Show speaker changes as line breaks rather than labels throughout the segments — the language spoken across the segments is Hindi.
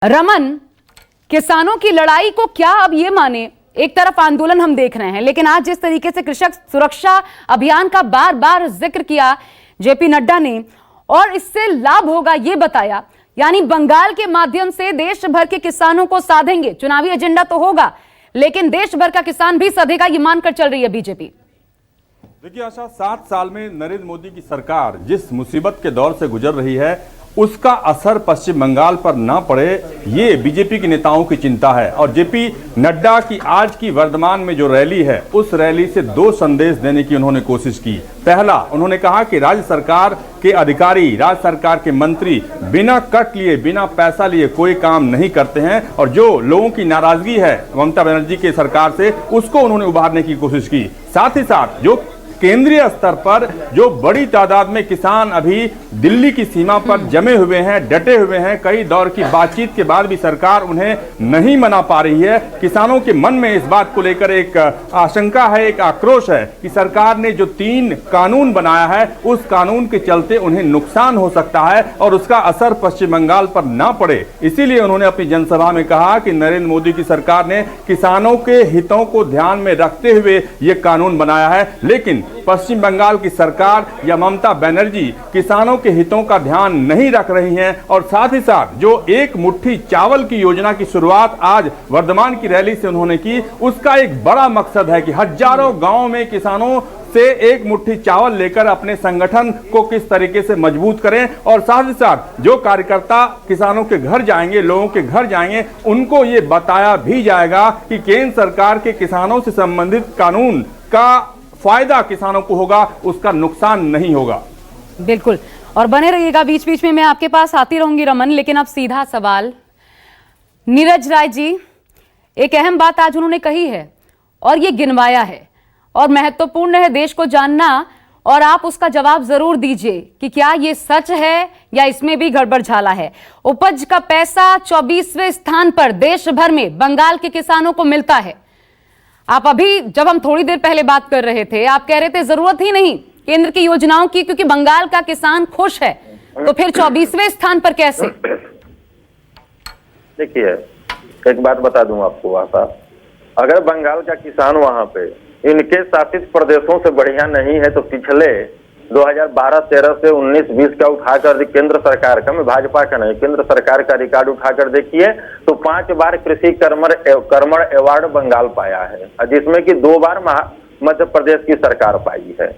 रमन, किसानों की लड़ाई को क्या अब ये माने? एक तरफ आंदोलन हम देख रहे हैं, लेकिन आज जिस तरीके से कृषक सुरक्षा अभियान का बार बार जिक्र किया जेपी नड्डा ने और इससे लाभ होगा ये बताया, यानी बंगाल के माध्यम से देश भर के किसानों को साधेंगे। चुनावी एजेंडा तो होगा, लेकिन देश भर का किसान भी सधेगा, ये मानकर चल रही है बीजेपी।
देखिए आशा, 7 साल में नरेंद्र मोदी की सरकार जिस मुसीबत के दौर से गुजर रही है उसका असर पश्चिम बंगाल पर ना पड़े, ये बीजेपी के नेताओं की चिंता है। और जेपी नड्डा की आज की वर्धमान में जो रैली है, उस रैली से 2 संदेश देने की उन्होंने कोशिश की। पहला, उन्होंने कहा कि राज्य सरकार के अधिकारी, राज्य सरकार के मंत्री बिना कट लिए, बिना पैसा लिए कोई काम नहीं करते हैं, और जो लोगों की नाराजगी है ममता बनर्जी के सरकार से, उसको उन्होंने उभारने की कोशिश की। साथ ही साथ जो केंद्रीय स्तर पर जो बड़ी तादाद में किसान अभी दिल्ली की सीमा पर जमे हुए हैं, डटे हुए हैं, कई दौर की बातचीत के बाद भी सरकार उन्हें नहीं मना पा रही है। किसानों के मन में इस बात को लेकर एक आशंका है, एक आक्रोश है कि सरकार ने जो 3 कानून बनाया है, उस कानून के चलते उन्हें नुकसान हो सकता है और उसका असर पश्चिम बंगाल पर ना पड़े। इसीलिए उन्होंने अपनी जनसभा में कहा कि नरेंद्र मोदी की सरकार ने किसानों के हितों को ध्यान में रखते हुए ये कानून बनाया है, लेकिन पश्चिम बंगाल की सरकार या ममता बनर्जी किसानों के हितों का ध्यान नहीं रख रही हैं। और साथ ही साथ जो एक मुट्ठी चावल की योजना की शुरुआत आज वर्धमान की रैली से उन्होंने की, उसका एक बड़ा मकसद है कि हजारों गांवों में किसानों से एक मुट्ठी चावल लेकर अपने संगठन को किस तरीके से मजबूत करें। और साथ ही साथ जो कार्यकर्ता किसानों के घर जाएंगे, लोगों के घर जाएंगे, उनको ये बताया भी जाएगा कि केंद्र सरकार के किसानों से संबंधित कानून का फायदा किसानों को होगा, उसका नुकसान नहीं होगा।
बिल्कुल, और बने रहिएगा, बीच बीच में मैं आपके पास आती रहूंगी रमन। लेकिन अब सीधा सवाल, नीरज राय जी, एक अहम बात आज उन्होंने कही है और ये गिनवाया है और महत्वपूर्ण है देश को जानना, और आप उसका जवाब जरूर दीजिए कि क्या ये सच है या इसमें भी गड़बड़ झाला है। उपज का पैसा 24वें स्थान पर देश भर में बंगाल के किसानों को मिलता है। आप अभी, जब हम थोड़ी देर पहले बात कर रहे थे, आप कह रहे थे जरूरत ही नहीं केंद्र की योजनाओं की क्योंकि बंगाल का किसान खुश है, तो फिर 24वें स्थान पर कैसे?
देखिए, एक बात बता दूं आपको आशा, अगर बंगाल का किसान वहां पे इनके शासित प्रदेशों से बढ़िया नहीं है तो पिछले 2012-13 से 19-20 का उठाकर केंद्र सरकार का, मैं भाजपा का नहीं, केंद्र सरकार का रिकॉर्ड उठाकर देखिए तो 5 बार कृषि कर्मण अवार्ड बंगाल पाया है, जिसमें कि 2 बार मध्य प्रदेश की सरकार पाई है।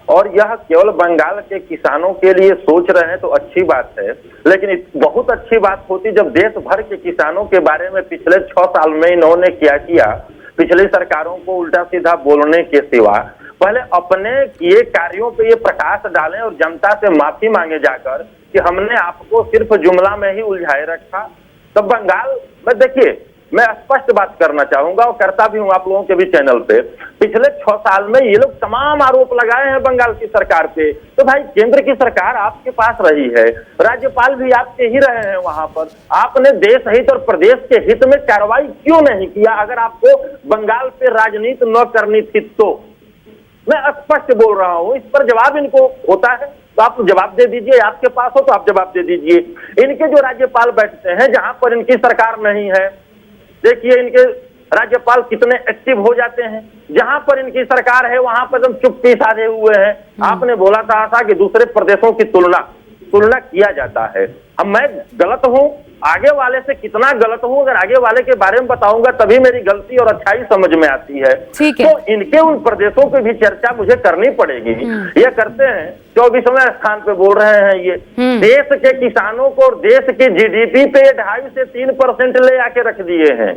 और यह केवल बंगाल के किसानों के लिए सोच रहे हैं तो अच्छी बात है, लेकिन बहुत अच्छी बात होती जब देश भर के किसानों के बारे में पिछले 6 साल में इन्होंने क्या किया। पिछली सरकारों को उल्टा सीधा बोलने के सिवा पहले अपने किए कार्यों पे ये प्रकाश डालें और जनता से माफी मांगे जाकर कि हमने आपको सिर्फ जुमला में ही उलझाए रखा। तो बंगाल में देखिए, मैं स्पष्ट बात करना चाहूंगा और करता भी हूं आप लोगों के भी चैनल पे, पिछले 6 साल में ये लोग तमाम आरोप लगाए हैं बंगाल की सरकार पे। तो भाई, केंद्र की सरकार आपके पास रही है, राज्यपाल भी आपके ही रहे हैं वहां पर, आपने देश हित और प्रदेश के हित में कार्रवाई क्यों नहीं किया? अगर आपको बंगाल पे राजनीति न करनी थी तो मैं स्पष्ट बोल रहा हूं, इस पर जवाब इनको होता है तो आप जवाब दे दीजिए, आपके पास हो तो आप जवाब दे दीजिए। इनके जो राज्यपाल बैठते हैं जहां पर इनकी सरकार नहीं है, देखिए इनके राज्यपाल कितने एक्टिव हो जाते हैं। जहां पर इनकी सरकार है वहां पर एकदम चुप्पी साधे हुए हैं। आपने बोला था आशा कि दूसरे प्रदेशों की तुलना किया जाता है। अब मैं गलत हूं, आगे वाले से कितना गलत हूं, अगर आगे वाले के बारे में बताऊंगा तभी मेरी गलती और अच्छाई समझ में आती है। तो इनके उन प्रदेशों की भी चर्चा मुझे करनी पड़ेगी। ये करते हैं 24वें स्थान पे बोल रहे हैं ये देश के किसानों को, और देश की जीडीपी पे 2.5 से 3% ले आके रख दिए हैं।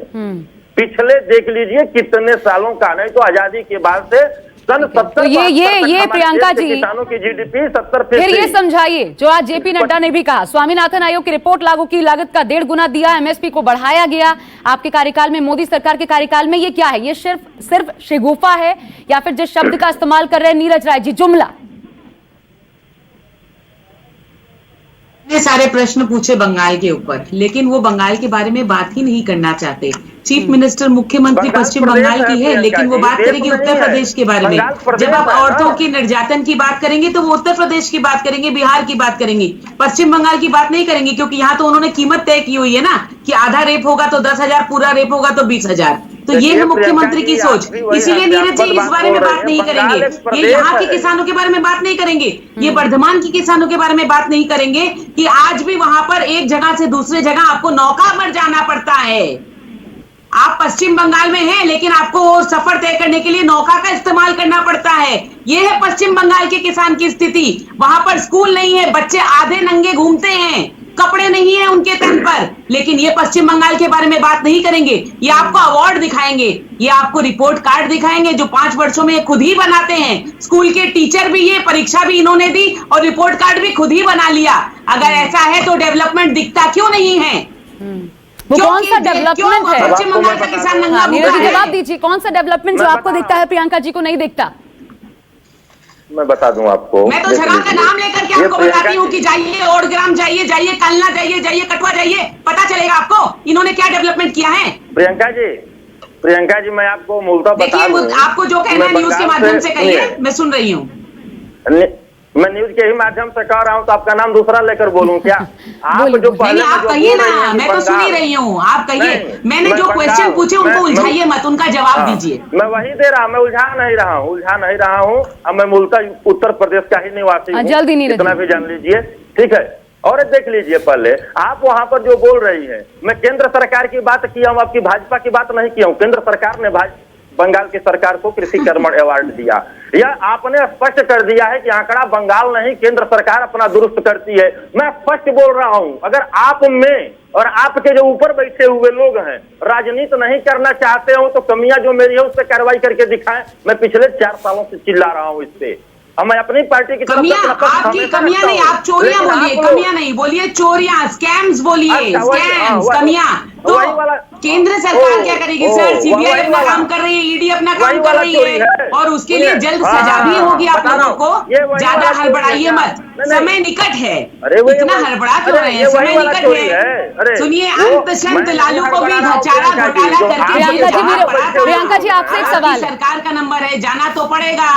पिछले देख लीजिए कितने सालों का, नहीं तो आजादी के बाद से सन 70।
तो ये प्रियंका जी,
किसानों की जीडीपी 70%।
फिर ये समझाइए जो आज जेपी नड्डा ने भी कहा, स्वामीनाथन आयोग की रिपोर्ट लागू की, लागत का 1.5 गुना दिया, एमएसपी को बढ़ाया गया आपके कार्यकाल में, मोदी सरकार के कार्यकाल में। ये क्या है? ये सिर्फ शिगुफा है या फिर जिस शब्द का इस्तेमाल कर रहे हैं नीरज राय जी, जुमला?
सारे प्रश्न पूछे बंगाल के ऊपर, लेकिन वो बंगाल के बारे में बात ही नहीं करना चाहते। चीफ मिनिस्टर मुख्यमंत्री
बंगाल
पश्चिम
प्रदेश
बंगाल की है,
है,
लेकिन वो
प्रियंका
बात
जी,
करेगी
देश
उत्तर
नहीं है।
प्रदेश के बारे में।
बंगाल प्रदेश
जब आप
है ना।
औरतों की निर्यातन की बात करेंगे तो वो उत्तर प्रदेश की बात करेंगे, बिहार की बात करेंगे, पश्चिम बंगाल की बात नहीं करेंगे, क्योंकि यहाँ तो उन्होंने कीमत तय की हुई है ना कि आधा रेप होगा तो 10,000, पूरा रेप होगा तो 20,000। तो ये है मुख्यमंत्री की सोच। इसीलिए नीरज जी इस बारे में बात नहीं करेंगे। ये यहाँ के किसानों के बारे में बात नहीं करेंगे, ये वर्धमान की किसानों के बारे में बात नहीं करेंगे कि आज भी वहां पर एक जगह से दूसरे जगह आपको नौका पर जाना पड़ता है। आप पश्चिम बंगाल में हैं, लेकिन आपको वो सफर तय करने के लिए नौका का इस्तेमाल करना पड़ता है। ये है पश्चिम बंगाल के किसान की स्थिति। वहां पर स्कूल नहीं है, बच्चे आधे नंगे घूमते हैं, कपड़े नहीं है उनके तन पर। लेकिन ये पश्चिम बंगाल के बारे में बात नहीं करेंगे। ये आपको अवार्ड दिखाएंगे, ये आपको रिपोर्ट कार्ड दिखाएंगे जो 5 वर्षों में खुद ही बनाते हैं। स्कूल के टीचर भी, ये परीक्षा भी इन्होंने दी और रिपोर्ट कार्ड भी खुद ही बना लिया। अगर ऐसा है तो डेवलपमेंट दिखता क्यों नहीं है?
वो कौन सा डेवलपमेंट है?
पश्चिम बंगाल का किसान नंगा
नीरज जी
भूखा
जवाब
है।
दीजिए, कौन सा डेवलपमेंट जो आपको दिखता है प्रियंका जी को नहीं दिखता?
मैं बता दूं आपको।
मैं तो जगह का नाम लेकर के आपको बताती हूँ कि जाइए ओडग्राम जाइए, जाइए कलना जाइए, जाइए कटवा जाइए, पता चलेगा आपको इन्होंने क्या डेवलपमेंट किया है।
प्रियंका जी मैं आपको मूलतः बता
देखिए
दूं।
आपको जो कहना है न्यूज के माध्यम से कहिए, मैं सुन रही हूँ।
मैं न्यूज के ही माध्यम से कह रहा हूं, तो आपका नाम दूसरा लेकर बोलूं क्या? आप जो पहले
आप कहिए ना, मैं तो सुन ही रही हूँ, आप कहिए। मैंने जो क्वेश्चन पूछे उनको उलझाइए मत, उनका जवाब दीजिए।
मैं वही दे रहा हूँ, मैं उलझा नहीं रहा हूँ। अब मैं मूलतः उत्तर प्रदेश का ही निवासी हूँ,
जल्दी नहीं,
इतना भी जान लीजिए, ठीक है। और देख लीजिए, पहले आप वहां पर जो बोल रही है, मैं केंद्र सरकार की बात किया हूँ, आपकी भाजपा की बात नहीं किया हूँ। केंद्र सरकार ने बंगाल की सरकार को कृषि कर्मण अवार्ड दिया। यह आपने स्पष्ट कर दिया है कि आंकड़ा बंगाल नहीं, केंद्र सरकार अपना दुरुस्त करती है। मैं स्पष्ट बोल रहा हूं, अगर आप में और आपके जो ऊपर बैठे हुए लोग हैं राजनीति नहीं करना चाहते हो तो कमियां जो मेरी है उस पर कार्रवाई करके दिखाएं। मैं पिछले 4 सालों से चिल्ला रहा हूं इस पे। मैं अपनी पार्टी की
कमियां, आपकी कमियां नहीं, आप चोरियां बोलिए, कमियां नहीं बोलिए, चोरियां, स्कैम्स बोलिए, स्कैम्स, कमियां। तो केंद्र सरकार क्या करेगी सर? सीबीआई अपना काम कर रही है, ईडी अपना काम कर रही है, और उसके लिए जल्द सजा भी होगी आप लोगों को। ज्यादा हड़बड़ाइए मत, समय निकट है। इतना हड़बड़ा क्यों रहे हैं? समय निकट है। सुनिए, अंतशंत लालू को भी चारा घोटाला करके
प्रियंका जी आपसे एक सवाल,
सरकार का नंबर है, जाना तो पड़ेगा।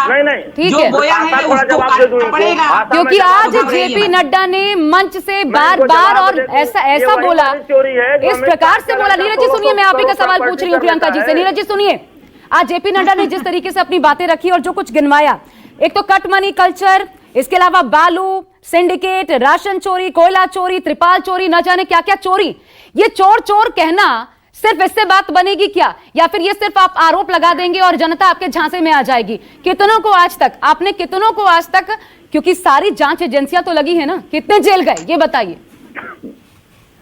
ठीक
जो
है,
बोया है उसको काटना पड़ेगा।
क्योंकि आज जेपी नड्डा ने मंच से बार बार और ऐसा बोला, इस प्रकार से बोला। नीरज जी सुनिए, मैं आप ही का सवाल पूछ रही हूँ प्रियंका जी से। नीरज जी सुनिए, आज जेपी नड्डा ने जिस तरीके से अपनी बातें रखी और जो कुछ गिनवाया, एक तो कट मनी कल्चर, इसके अलावा बालू सिंडिकेट, राशन चोरी, कोयला चोरी, त्रिपाल चोरी, न जाने क्या क्या चोरी। ये चोर चोर कहना सिर्फ इससे बात बनेगी क्या, या फिर ये सिर्फ आप आरोप लगा देंगे और जनता आपके झांसे में आ जाएगी? कितनों को आज तक, क्योंकि सारी जांच एजेंसियां तो लगी है ना, कितने जेल गए ये बताइए।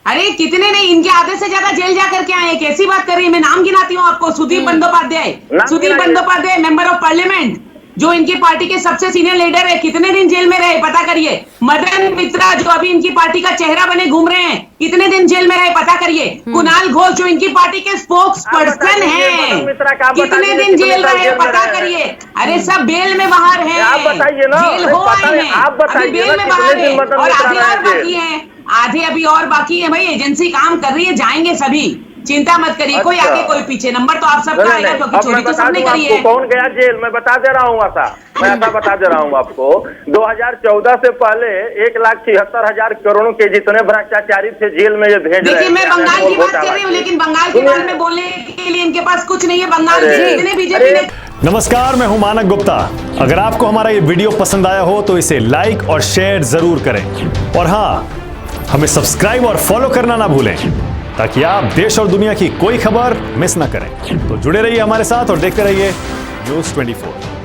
अरे कितने नहीं, इनके आधे से ज्यादा जेल जा करके आए। कैसी बात कर रही है? मैं नाम गिनाती हूँ आपको। Sudip Bandyopadhyay member of parliament, जो इनकी पार्टी के सबसे सीनियर लीडर है, कितने दिन जेल में रहे पता करिए। मदन मित्रा जो अभी इनकी पार्टी का चेहरा बने घूम रहे हैं, कितने दिन जेल में रहे पता करिए। कुणाल घोष जो इनकी पार्टी के स्पोक्स पर्सन हैं, कितने दिन जेल रहे पता करिए। अरे सब बेल में बाहर है, जेल हो आए हैं, अभी बेल में बाहर है, और आधे और बाकी है, आधे अभी और बाकी है। भाई एजेंसी काम कर रही है, जाएंगे सभी, चिंता मत करिए। कोई आगे कोई पीछे, नंबर तो आप सबका आएगा, क्योंकि चोरी तो सबने करी है।
कौन गया जेल, मैं बता दे रहा हूँ मैं ऐसा बता दे रहा हूँ आपको। 2014 से पहले 1,76,000 करोड़ के जितने भ्रष्टाचारी थे जेल में ये भेज रहे।
देखिए मैं बंगाल की बात कर रही हूँ, लेकिन बंगाल के बारे में बोलने के लिए इनके पास कुछ नहीं है। बंगाल के जितने बीजेपी ने।
नमस्कार, मैं हूं मानक गुप्ता। अगर आपको हमारा ये वीडियो पसंद आया हो तो इसे लाइक और शेयर जरूर करें, और हाँ, हमें सब्सक्राइब और फॉलो करना ना भूलें ताकि आप देश और दुनिया की कोई खबर मिस ना करें। तो जुड़े रहिए हमारे साथ और देखते रहिए News 24।